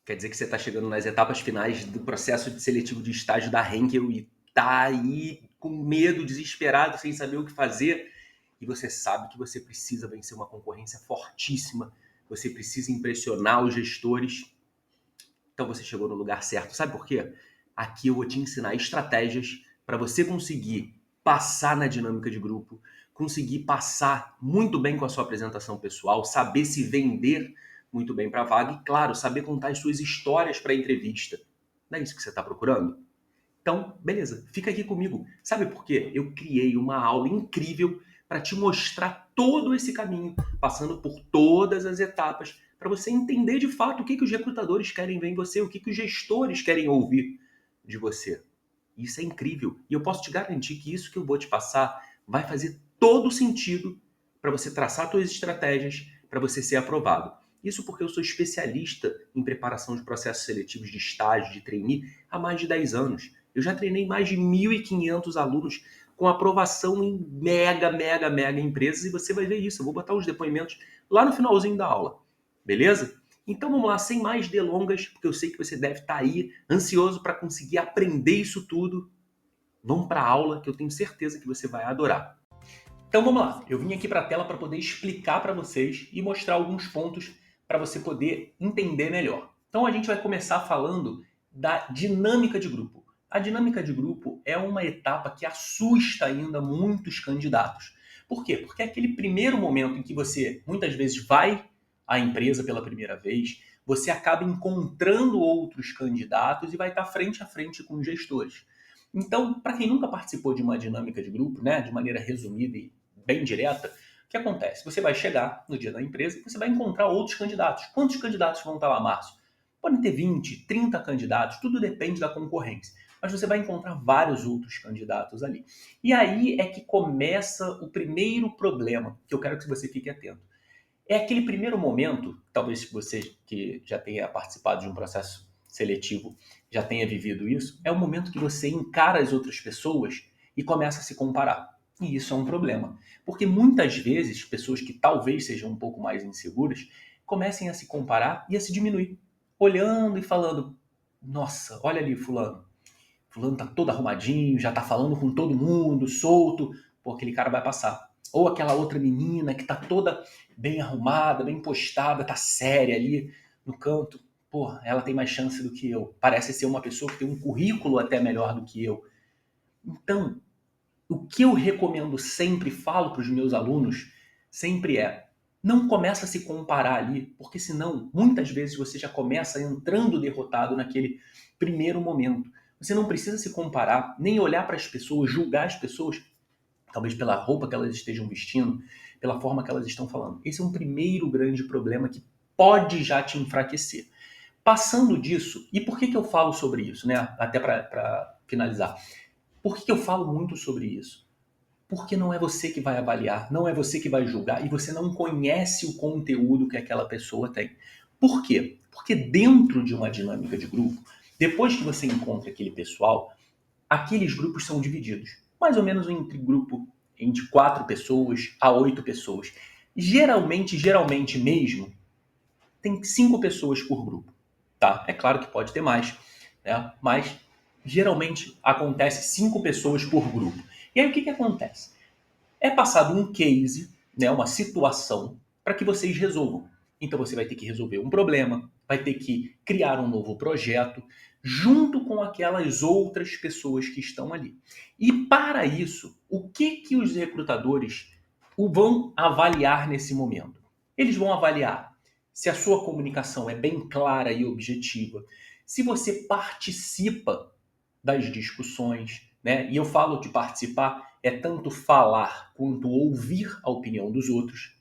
Quer dizer que você está chegando nas etapas finais do processo de seletivo de estágio da Henkel e tá aí com medo, desesperado, sem saber o que fazer. E você sabe que você precisa vencer uma concorrência fortíssima, você precisa impressionar os gestores. Então você chegou no lugar certo. Sabe por quê? Aqui eu vou te ensinar estratégias para você conseguir passar na dinâmica de grupo, conseguir passar muito bem com a sua apresentação pessoal, saber se vender muito bem para a vaga e, claro, saber contar as suas histórias para a entrevista. Não é isso que você está procurando? Então, beleza, fica aqui comigo. Sabe por quê? Eu criei uma aula incrível para te mostrar todo esse caminho, passando por todas as etapas, para você entender de fato o que os recrutadores querem ver em você, o que os gestores querem ouvir de você. Isso é incrível. E eu posso te garantir que isso que eu vou te passar vai fazer todo sentido para você traçar suas estratégias, para você ser aprovado. Isso porque eu sou especialista em preparação de processos seletivos de estágio, de trainee, há mais de 10 anos. Eu já treinei mais de 1.500 alunos com aprovação em mega empresas e você vai ver isso. Eu vou botar os depoimentos lá no finalzinho da aula. Beleza? Então vamos lá, sem mais delongas, porque eu sei que você deve estar aí ansioso para conseguir aprender isso tudo. Vamos para a aula que eu tenho certeza que você vai adorar. Então vamos lá, eu vim aqui para a tela para poder explicar para vocês e mostrar alguns pontos para você poder entender melhor. Então a gente vai começar falando da dinâmica de grupo. A dinâmica de grupo é uma etapa que assusta ainda muitos candidatos. Por quê? Porque é aquele primeiro momento em que você muitas vezes vai à empresa pela primeira vez, você acaba encontrando outros candidatos e vai estar frente a frente com os gestores. Então, para quem nunca participou de uma dinâmica de grupo, né, de maneira resumida e bem direta, o que acontece? Você vai chegar no dia da empresa e você vai encontrar outros candidatos. Quantos candidatos vão estar lá, Márcio? Podem ter 20, 30 candidatos, tudo depende da concorrência. Mas você vai encontrar vários outros candidatos ali. E aí é que começa o primeiro problema, que eu quero que você fique atento. É aquele primeiro momento, talvez você que já tenha participado de um processo seletivo já tenha vivido isso, é o momento que você encara as outras pessoas e começa a se comparar. E isso é um problema, porque muitas vezes pessoas que talvez sejam um pouco mais inseguras comecem a se comparar e a se diminuir, olhando e falando: nossa, olha ali fulano. Fulano tá todo arrumadinho, já tá falando com todo mundo, solto. Pô, aquele cara vai passar. Ou aquela outra menina que tá toda bem arrumada, bem postada, tá séria ali no canto. Pô, ela tem mais chance do que eu. Parece ser uma pessoa que tem um currículo até melhor do que eu. Então, o que eu recomendo sempre, falo para os meus alunos, sempre é: não começa a se comparar ali, porque senão, muitas vezes você já começa entrando derrotado naquele primeiro momento. Você não precisa se comparar, nem olhar para as pessoas, julgar as pessoas, talvez pela roupa que elas estejam vestindo, pela forma que elas estão falando. Esse é um primeiro grande problema que pode já te enfraquecer. Passando disso, e por que eu falo sobre isso, né? Até para finalizar. Por que eu falo muito sobre isso? Porque não é você que vai avaliar, não é você que vai julgar e você não conhece o conteúdo que aquela pessoa tem. Por quê? Porque dentro de uma dinâmica de grupo, depois que você encontra aquele pessoal, aqueles grupos são divididos, mais ou menos entre grupo entre 4 pessoas a 8 pessoas. Geralmente mesmo, tem 5 pessoas por grupo, tá? É claro que pode ter mais, né? Mas geralmente acontece 5 pessoas por grupo. E aí o que acontece? É passado um case, né, uma situação, para que vocês resolvam. Então você vai ter que resolver um problema, vai ter que criar um novo projeto, junto com aquelas outras pessoas que estão ali. E para isso, o que os recrutadores vão avaliar nesse momento? Eles vão avaliar se a sua comunicação é bem clara e objetiva, se você participa das discussões, né? E eu falo de participar é tanto falar quanto ouvir a opinião dos outros,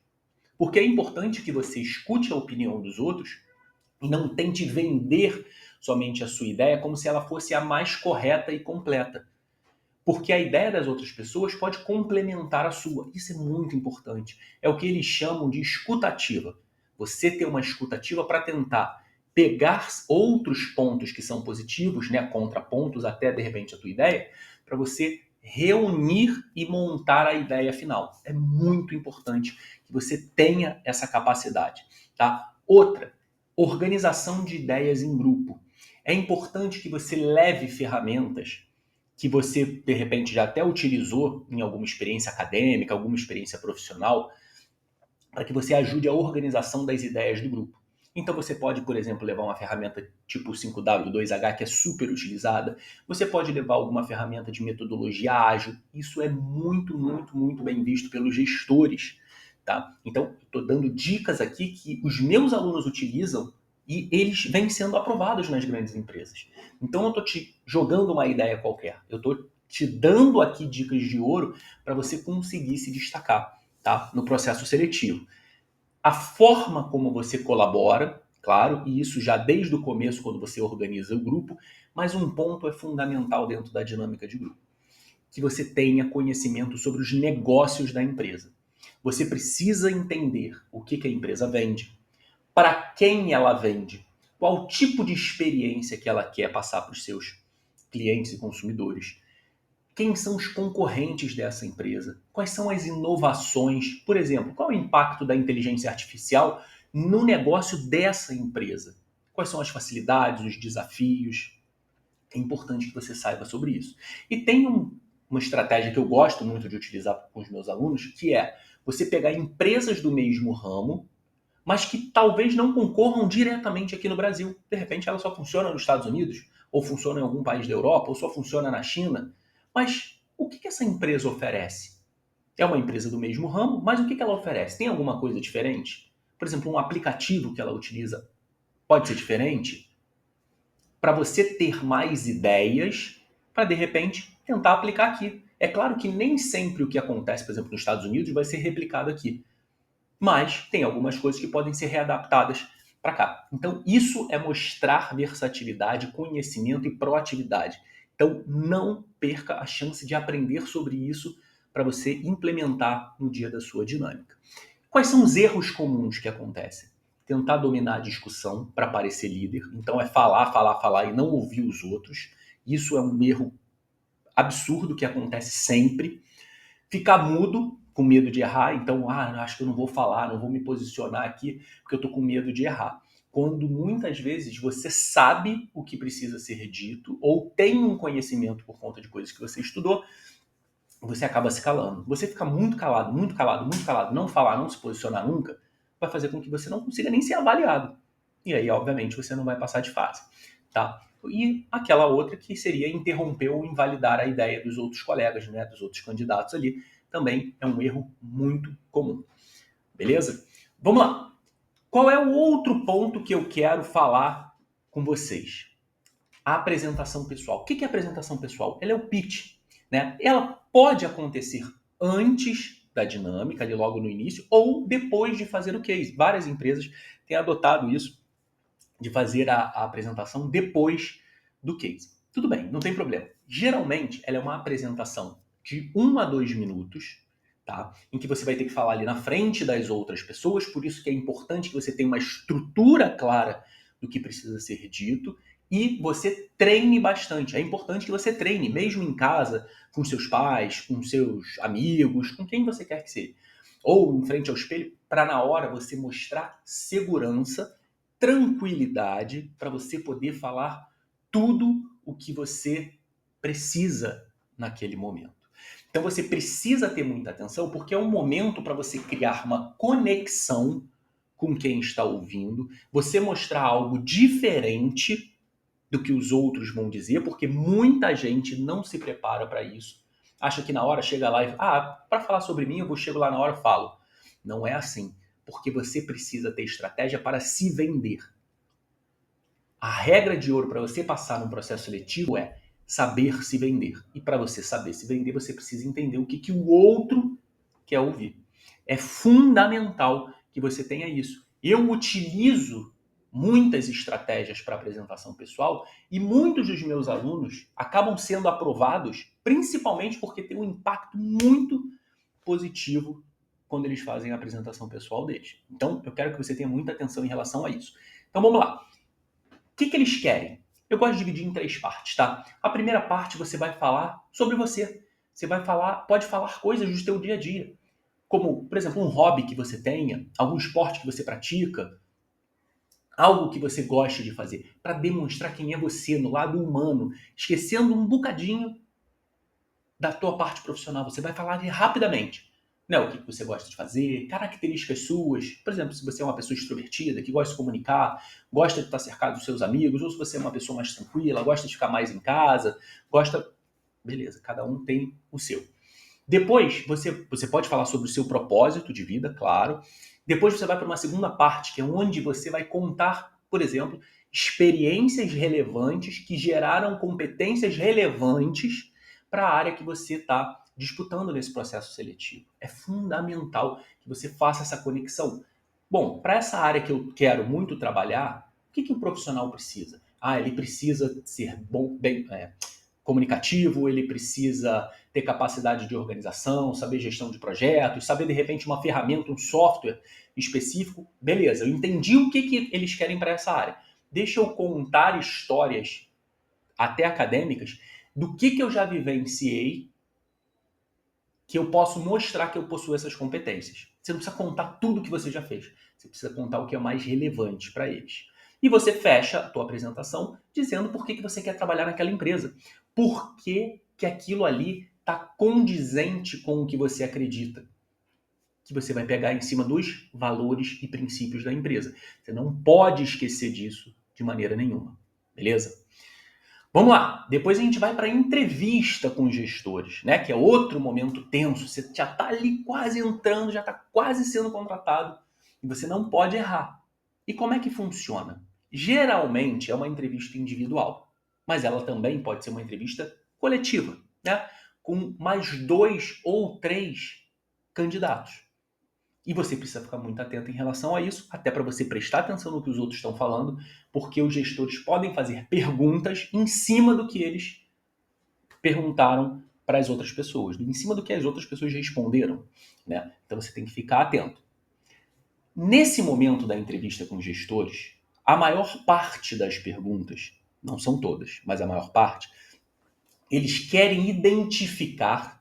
porque é importante que você escute a opinião dos outros e não tente vender somente a sua ideia como se ela fosse a mais correta e completa. Porque a ideia das outras pessoas pode complementar a sua. Isso é muito importante. É o que eles chamam de escutativa. Você ter uma escutativa para tentar pegar outros pontos que são positivos, né, contrapontos até de repente a tua ideia, para você reunir e montar a ideia final. É muito importante que você tenha essa capacidade, tá? Outra, Organização de ideias em grupo. É importante que você leve ferramentas que você, de repente, já até utilizou em alguma experiência acadêmica, alguma experiência profissional, para que você ajude a organização das ideias do grupo. Então você pode, por exemplo, levar uma ferramenta tipo 5W2H, que é super utilizada. Você pode levar alguma ferramenta de metodologia ágil. Isso é muito, muito, muito bem visto pelos gestores. Tá? Então, estou dando dicas aqui que os meus alunos utilizam e eles vêm sendo aprovados nas grandes empresas. Então, eu estou te jogando uma ideia qualquer. Eu estou te dando aqui dicas de ouro para você conseguir se destacar, tá? No processo seletivo. A forma como você colabora, claro, e isso já desde o começo, quando você organiza o grupo, mas um ponto é fundamental dentro da dinâmica de grupo: que você tenha conhecimento sobre os negócios da empresa. Você precisa entender o que a empresa vende, para quem ela vende, qual tipo de experiência que ela quer passar para os seus clientes e consumidores. Quem são os concorrentes dessa empresa? Quais são as inovações? Por exemplo, qual é o impacto da inteligência artificial no negócio dessa empresa? Quais são as facilidades, os desafios? É importante que você saiba sobre isso. E tem uma estratégia que eu gosto muito de utilizar com os meus alunos, que é você pegar empresas do mesmo ramo, mas que talvez não concorram diretamente aqui no Brasil. De repente ela só funciona nos Estados Unidos, ou funciona em algum país da Europa, ou só funciona na China. Mas o que essa empresa oferece? É uma empresa do mesmo ramo, mas o que ela oferece? Tem alguma coisa diferente? Por exemplo, um aplicativo que ela utiliza pode ser diferente? Para você ter mais ideias, para de repente tentar aplicar aqui. É claro que nem sempre o que acontece, por exemplo, nos Estados Unidos vai ser replicado aqui. Mas tem algumas coisas que podem ser readaptadas para cá. Então, isso é mostrar versatilidade, conhecimento e proatividade. Então, não perca a chance de aprender sobre isso para você implementar no dia da sua dinâmica. Quais são os erros comuns que acontecem? Tentar dominar a discussão para parecer líder. Então, é falar, falar, falar e não ouvir os outros. Isso é um erro absurdo que acontece sempre. Ficar mudo, com medo de errar, então, acho que eu não vou falar, não vou me posicionar aqui, porque eu tô com medo de errar. Quando muitas vezes você sabe o que precisa ser dito, ou tem um conhecimento por conta de coisas que você estudou, você acaba se calando. Você ficar muito calado, muito calado, muito calado, não falar, não se posicionar nunca, vai fazer com que você não consiga nem ser avaliado. E aí, obviamente, você não vai passar de fase, tá? E aquela outra que seria interromper ou invalidar a ideia dos outros colegas, né, dos outros candidatos ali, também é um erro muito comum. Beleza? Vamos lá. Qual é o outro ponto que eu quero falar com vocês? A apresentação pessoal. O que é apresentação pessoal? Ela é o pitch, né? Ela pode acontecer antes da dinâmica, ali logo no início, ou depois de fazer o case. Várias empresas têm adotado isso, de fazer a apresentação depois do case. Tudo bem, não tem problema. Geralmente, ela é uma apresentação de 1 a 2 minutos, tá? Em que você vai ter que falar ali na frente das outras pessoas, por isso que é importante que você tenha uma estrutura clara do que precisa ser dito e você treine bastante. É importante que você treine, mesmo em casa, com seus pais, com seus amigos, com quem você quer que seja. Ou em frente ao espelho, para na hora você mostrar segurança, tranquilidade, para você poder falar tudo o que você precisa naquele momento. Então você precisa ter muita atenção, porque é um momento para você criar uma conexão com quem está ouvindo, você mostrar algo diferente do que os outros vão dizer, porque muita gente não se prepara para isso. Acha que na hora chega lá e para falar sobre mim, eu chego lá na hora e falo. Não é assim, porque você precisa ter estratégia para se vender. A regra de ouro para você passar num processo seletivo é saber se vender. E para você saber se vender, você precisa entender o que o outro quer ouvir. É fundamental que você tenha isso. Eu utilizo muitas estratégias para apresentação pessoal e muitos dos meus alunos acabam sendo aprovados principalmente porque tem um impacto muito positivo quando eles fazem a apresentação pessoal deles. Então, eu quero que você tenha muita atenção em relação a isso. Então, vamos lá. O que eles querem? Eu gosto de dividir em 3 partes, tá? A primeira parte você vai falar sobre você. Você vai falar, pode falar coisas do seu dia a dia. Como, por exemplo, um hobby que você tenha, algum esporte que você pratica, algo que você gosta de fazer, para demonstrar quem é você no lado humano, esquecendo um bocadinho da tua parte profissional. Você vai falar rapidamente, né, o que você gosta de fazer, características suas. Por exemplo, se você é uma pessoa extrovertida, que gosta de se comunicar, gosta de estar cercado dos seus amigos, ou se você é uma pessoa mais tranquila, gosta de ficar mais em casa, gosta... Beleza, cada um tem o seu. Depois, você pode falar sobre o seu propósito de vida, claro. Depois você vai para uma segunda parte, que é onde você vai contar, por exemplo, experiências relevantes que geraram competências relevantes para a área que você está disputando nesse processo seletivo. É fundamental que você faça essa conexão. Bom, para essa área que eu quero muito trabalhar, o que o profissional precisa? Ele precisa ser comunicativo, ele precisa ter capacidade de organização, saber gestão de projetos, saber de repente uma ferramenta, um software específico. Beleza, eu entendi o que eles querem para essa área. Deixa eu contar histórias até acadêmicas do que eu já vivenciei que eu posso mostrar que eu possuo essas competências. Você não precisa contar tudo que você já fez. Você precisa contar o que é mais relevante para eles. E você fecha a tua apresentação dizendo por que você quer trabalhar naquela empresa. Por que aquilo ali está condizente com o que você acredita. Que você vai pegar em cima dos valores e princípios da empresa. Você não pode esquecer disso de maneira nenhuma. Beleza? Vamos lá, depois a gente vai para a entrevista com os gestores, né? Que é outro momento tenso. Você já está ali quase entrando, já está quase sendo contratado e você não pode errar. E como é que funciona? Geralmente é uma entrevista individual, mas ela também pode ser uma entrevista coletiva, né? Com mais 2 ou 3 candidatos. E você precisa ficar muito atento em relação a isso, até para você prestar atenção no que os outros estão falando, porque os gestores podem fazer perguntas em cima do que eles perguntaram para as outras pessoas, em cima do que as outras pessoas responderam, né? Então você tem que ficar atento. Nesse momento da entrevista com os gestores, a maior parte das perguntas, não são todas, mas a maior parte, eles querem identificar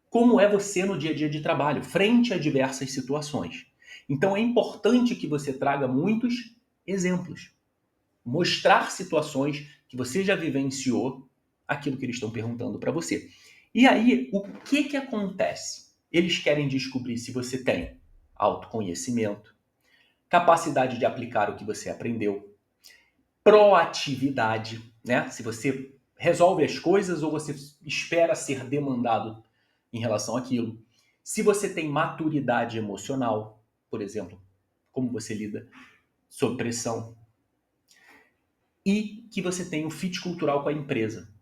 como é você no dia a dia de trabalho, frente a diversas situações. Então é importante que você traga muitos exemplos. Mostrar situações que você já vivenciou, aquilo que eles estão perguntando para você. E aí, o que acontece? Eles querem descobrir se você tem autoconhecimento, capacidade de aplicar o que você aprendeu, proatividade, né? Se você resolve as coisas ou você espera ser demandado em relação àquilo. Se você tem maturidade emocional, por exemplo, como você lida sob pressão. E que você tenha um fit cultural com a empresa.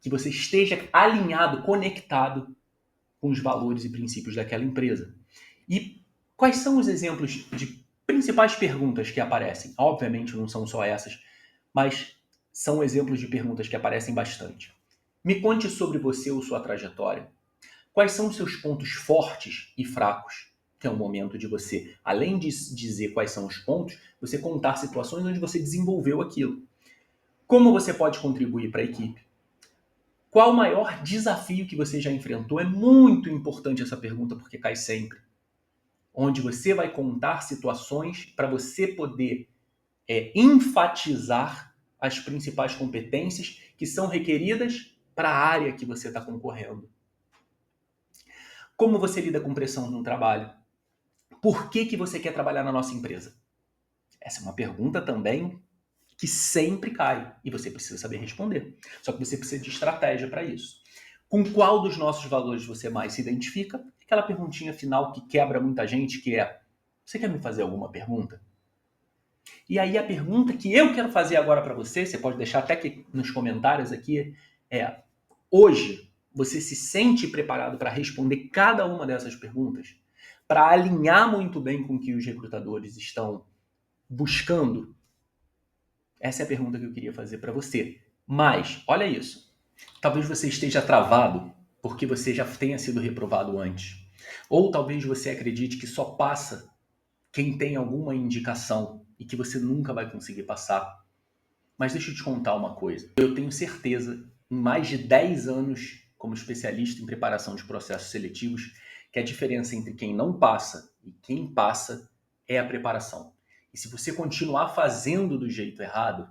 Que você esteja alinhado, conectado com os valores e princípios daquela empresa. E quais são os exemplos de principais perguntas que aparecem? Obviamente não são só essas, mas são exemplos de perguntas que aparecem bastante. Me conte sobre você ou sua trajetória. Quais são os seus pontos fortes e fracos? Que é o momento de você, além de dizer quais são os pontos, você contar situações onde você desenvolveu aquilo. Como você pode contribuir para a equipe? Qual o maior desafio que você já enfrentou? É muito importante essa pergunta porque cai sempre. Onde você vai contar situações para você poder enfatizar as principais competências que são requeridas para a área que você está concorrendo. Como você lida com pressão no trabalho? Por que você quer trabalhar na nossa empresa? Essa é uma pergunta também que sempre cai e você precisa saber responder. Só que você precisa de estratégia para isso. Com qual dos nossos valores você mais se identifica? Aquela perguntinha final que quebra muita gente, que é: você quer me fazer alguma pergunta? E aí a pergunta que eu quero fazer agora para você pode deixar até aqui nos comentários aqui, é: hoje você se sente preparado para responder cada uma dessas perguntas? Para alinhar muito bem com o que os recrutadores estão buscando? Essa é a pergunta que eu queria fazer para você. Mas, olha isso. Talvez você esteja travado porque você já tenha sido reprovado antes. Ou talvez você acredite que só passa quem tem alguma indicação e que você nunca vai conseguir passar. Mas deixa eu te contar uma coisa. Eu tenho certeza, em mais de 10 anos como especialista em preparação de processos seletivos, que a diferença entre quem não passa e quem passa é a preparação. E se você continuar fazendo do jeito errado,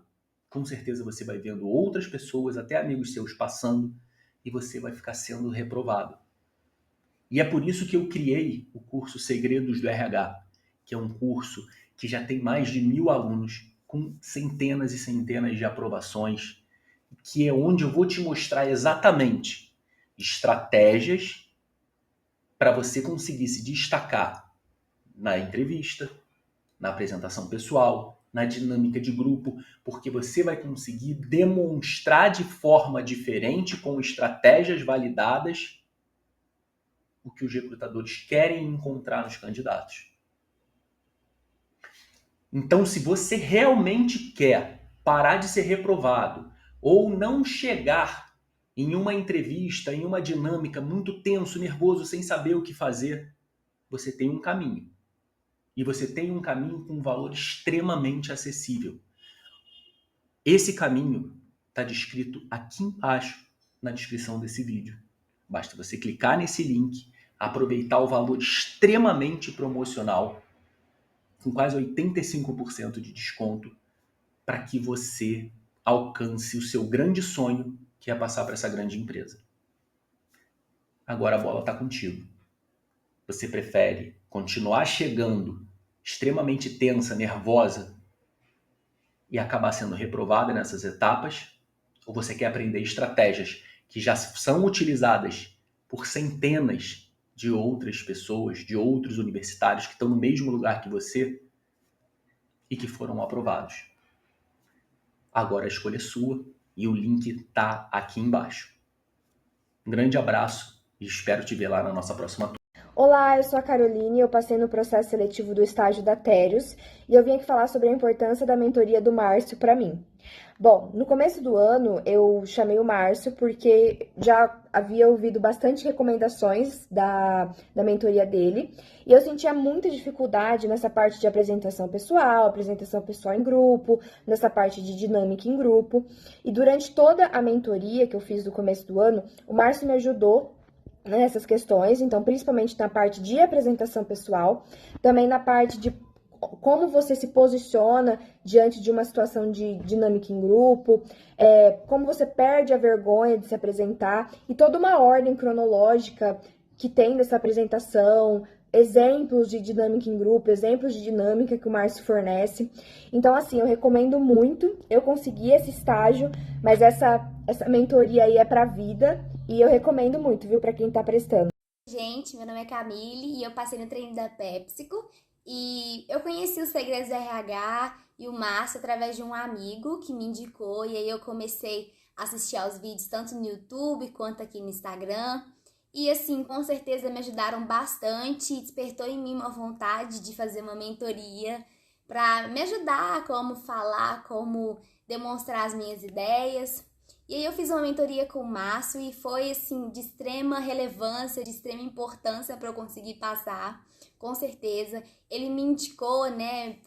com certeza você vai vendo outras pessoas, até amigos seus, passando e você vai ficar sendo reprovado. E é por isso que eu criei o curso Segredos do RH, que é um curso que já tem mais de 1.000 alunos, com centenas e centenas de aprovações, que é onde eu vou te mostrar exatamente estratégias para você conseguir se destacar na entrevista, na apresentação pessoal, na dinâmica de grupo, porque você vai conseguir demonstrar de forma diferente, com estratégias validadas, o que os recrutadores querem encontrar nos candidatos. Então, se você realmente quer parar de ser reprovado ou não chegar em uma entrevista, em uma dinâmica muito tenso, nervoso, sem saber o que fazer, você tem um caminho. E você tem um caminho com um valor extremamente acessível. Esse caminho está descrito aqui embaixo na descrição desse vídeo. Basta você clicar nesse link, aproveitar o valor extremamente promocional, com quase 85% de desconto, para que você alcance o seu grande sonho, que é passar para essa grande empresa. Agora a bola está contigo. Você prefere continuar chegando extremamente tensa, nervosa e acabar sendo reprovada nessas etapas? Ou você quer aprender estratégias que já são utilizadas por centenas de outras pessoas, de outros universitários que estão no mesmo lugar que você e que foram aprovados? Agora a escolha é sua e o link está aqui embaixo. Um grande abraço e espero te ver lá na nossa próxima turma. Olá, eu sou a Caroline, eu passei no processo seletivo do estágio da Terios e eu vim aqui falar sobre a importância da mentoria do Márcio para mim. Bom, no começo do ano eu chamei o Márcio porque já havia ouvido bastante recomendações da mentoria dele e eu sentia muita dificuldade nessa parte de apresentação pessoal em grupo, nessa parte de dinâmica em grupo. E durante toda a mentoria que eu fiz do começo do ano, o Márcio me ajudou nessas questões, então principalmente na parte de apresentação pessoal, também na parte de como você se posiciona diante de uma situação de dinâmica em grupo, como você perde a vergonha de se apresentar e toda uma ordem cronológica que tem dessa apresentação, exemplos de dinâmica em grupo, exemplos de dinâmica que o Márcio fornece. Então, assim, eu recomendo muito. Eu consegui esse estágio, mas essa mentoria aí é pra vida e eu recomendo muito, viu, pra quem tá prestando. Gente, meu nome é Camille e eu passei no treino da PepsiCo e eu conheci os segredos do RH e o Márcio através de um amigo que me indicou e aí eu comecei a assistir aos vídeos tanto no YouTube quanto aqui no Instagram. E assim, com certeza me ajudaram bastante e despertou em mim uma vontade de fazer uma mentoria para me ajudar como falar, como demonstrar as minhas ideias. E aí eu fiz uma mentoria com o Márcio e foi assim de extrema relevância, de extrema importância para eu conseguir passar, com certeza. Ele me indicou, né,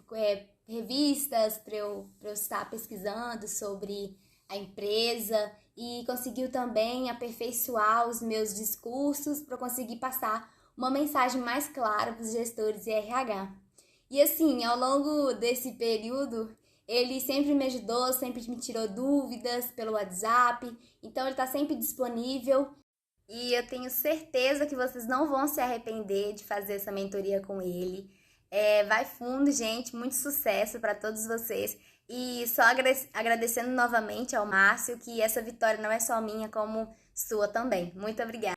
revistas para eu estar pesquisando sobre a empresa e conseguiu também aperfeiçoar os meus discursos para conseguir passar uma mensagem mais clara para os gestores de RH. E assim, ao longo desse período, ele sempre me ajudou, sempre me tirou dúvidas pelo WhatsApp, então ele está sempre disponível. E eu tenho certeza que vocês não vão se arrepender de fazer essa mentoria com ele. Vai fundo, gente, muito sucesso para todos vocês. E só agradecendo novamente ao Márcio que essa vitória não é só minha, como sua também. Muito obrigada.